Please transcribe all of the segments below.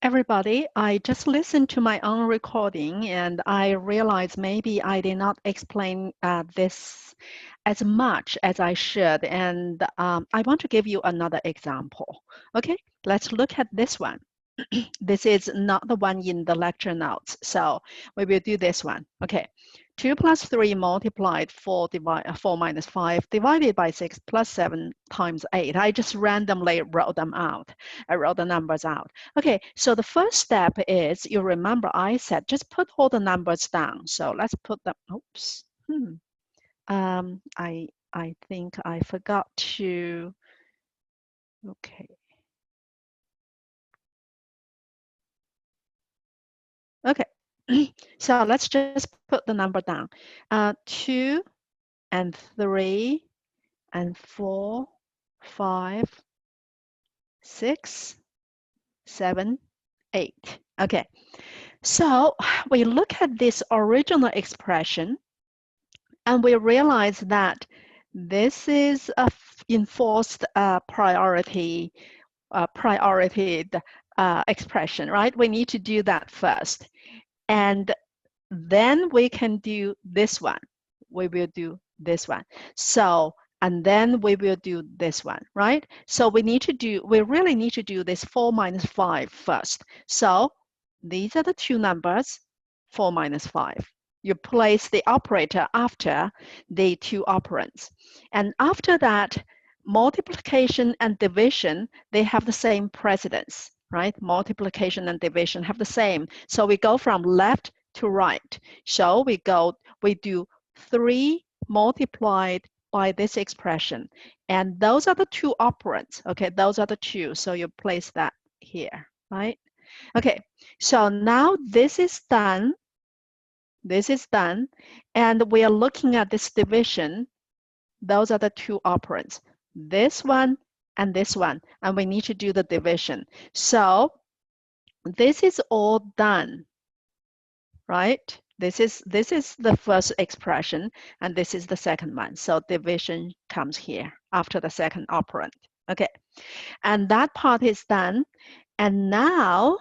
Everybody, I just listened to my own recording and I realized maybe I did not explain this as much as I should. And I want to give you another example. Okay, let's look at this one. This is not the one in the lecture notes. So we will do this one. Okay. 2 plus 3 multiplied 4 minus 5 divided by 6 plus 7 times 8. I just randomly wrote them out. I wrote the numbers out. Okay, so the first step is, you remember I said just put all the numbers down. So let's put them, oops. I think I forgot to, okay. Okay, so let's just put the number down. 2 and 3 and 4, 5, 6, 7, 8. Okay, so we look at this original expression and we realize that this is a enforced priority expression, right? We need to do that first. And then we can do this one. We will do this one. So, and then we will do this one, right? So we really need to do this 4 minus 5 first. So these are the two numbers, 4 minus 5. You place the operator after the two operands. And after that, multiplication and division, they have the same precedence, right? Multiplication and division have the same. So we go from left to right. So we do 3 multiplied by this expression. And those are the two operands, okay? Those are the two, so you place that here, right? Okay, so now this is done. This is done. And we are looking at this division. Those are the two operands, this one and this one. And we need to do the division. So this is all done, right? This is the first expression, and this is the second one. So division comes here after the second operand. Okay, and that part is done. And now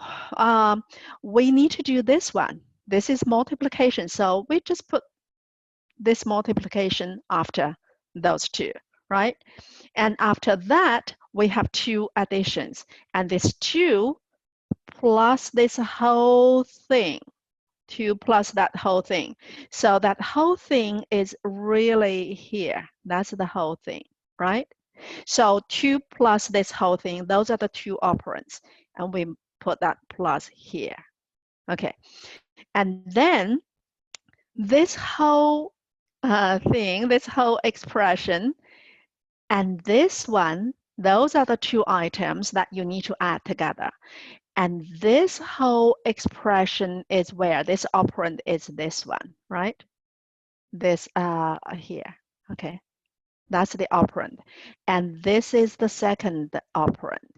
we need to do this one. This is multiplication. So we just put this multiplication after those two, right? And after that, we have two additions. And this 2 plus this whole thing. 2 plus that whole thing. So that whole thing is really here. That's the whole thing, right? So 2 plus this whole thing, those are the two operands. And we put that plus here. Okay. And then this whole thing, this whole expression, and this one, those are the two items that you need to add together. And this whole expression is where this operand is this one, right? This here, okay? That's the operand. And this is the second operand.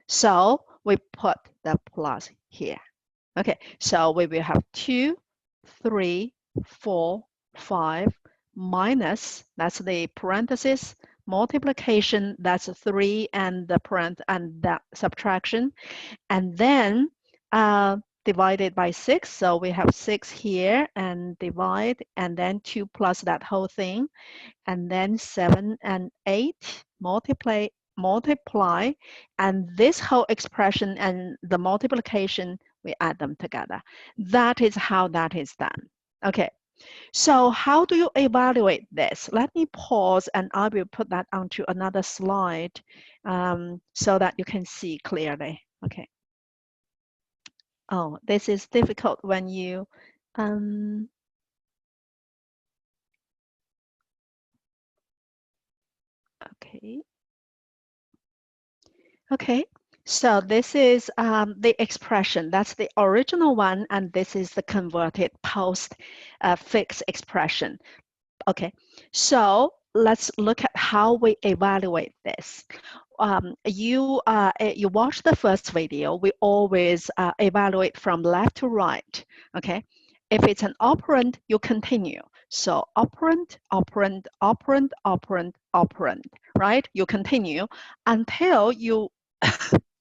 So we put the plus here. Okay, so we will have 2, 3, 4, 5 minus, that's the parenthesis, multiplication, that's 3 and the and that subtraction, and then divided by 6. So we have 6 here and divide, and then 2 plus that whole thing, and then 7 and 8 multiply, and this whole expression and the multiplication, we add them together. That is how that is done. Okay, so how do you evaluate this? Let me pause and I will put that onto another slide so that you can see clearly. Okay. Oh, this is difficult when you okay. Okay, so this is the expression. That's the original one, and this is the converted post-fix expression. Okay, so let's look at how we evaluate this. You watch the first video. We always evaluate from left to right. Okay, if it's an operand, you continue. So operand, operand, operand, operand, operand, right? You continue until you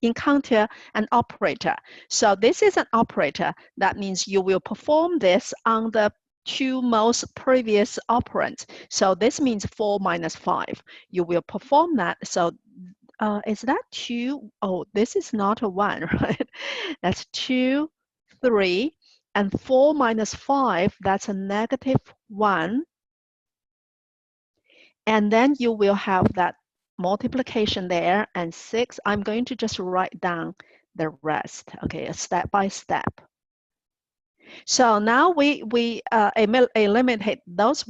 encounter an operator. So this is an operator. That means you will perform this on the two most previous operands. So this means 4 minus 5. You will perform that. So is that 2? Oh, this is not a 1, right? That's 2, 3, and 4 minus 5, that's a negative 1. And then you will have that multiplication there, and 6. I'm going to just write down the rest, okay, step by step. So now we eliminate those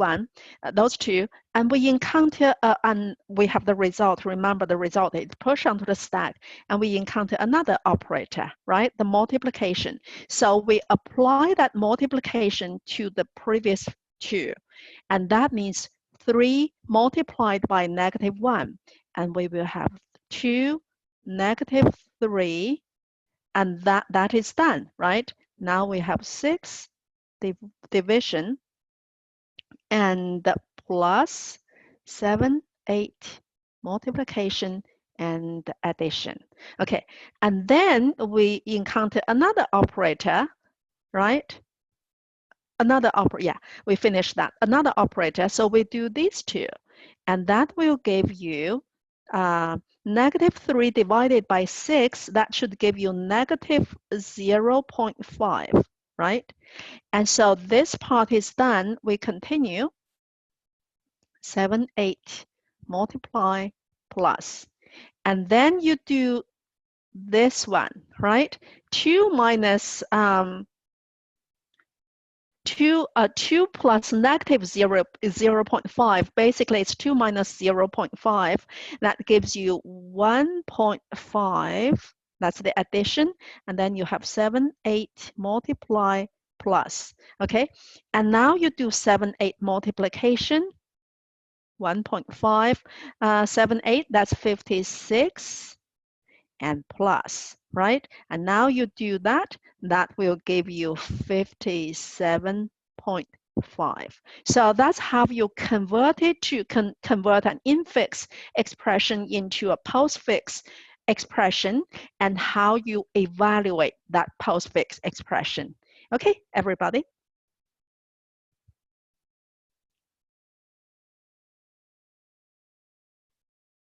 two, and we encounter, and we have the result. Remember the result is push onto the stack, and we encounter another operator, right? The multiplication. So we apply that multiplication to the previous 2, and that means 3 multiplied by negative 1, and we will have 2, negative 3, and that is done, right? Now we have 6 division and plus 7, 8 multiplication and addition. Okay, and then we encounter another operator, right? Another operator, yeah, we finished that. Another operator, so we do these two, and that will give you negative 3 divided by 6, that should give you negative 0.5, right? And so this part is done. We continue. 7, 8, multiply, plus. And then you do this one, right? 2 minus 2 plus negative 0.5. Basically, it's 2 minus 0.5. That gives you 1.5. That's the addition. And then you have 7, 8, multiply, plus. Okay. And now you do 7, 8 multiplication. 1.5, 7, 8, that's 56. And plus, right? And now you do that, that will give you 57.5. So that's how you convert it to convert an infix expression into a postfix expression, and how you evaluate that postfix expression. Okay, everybody?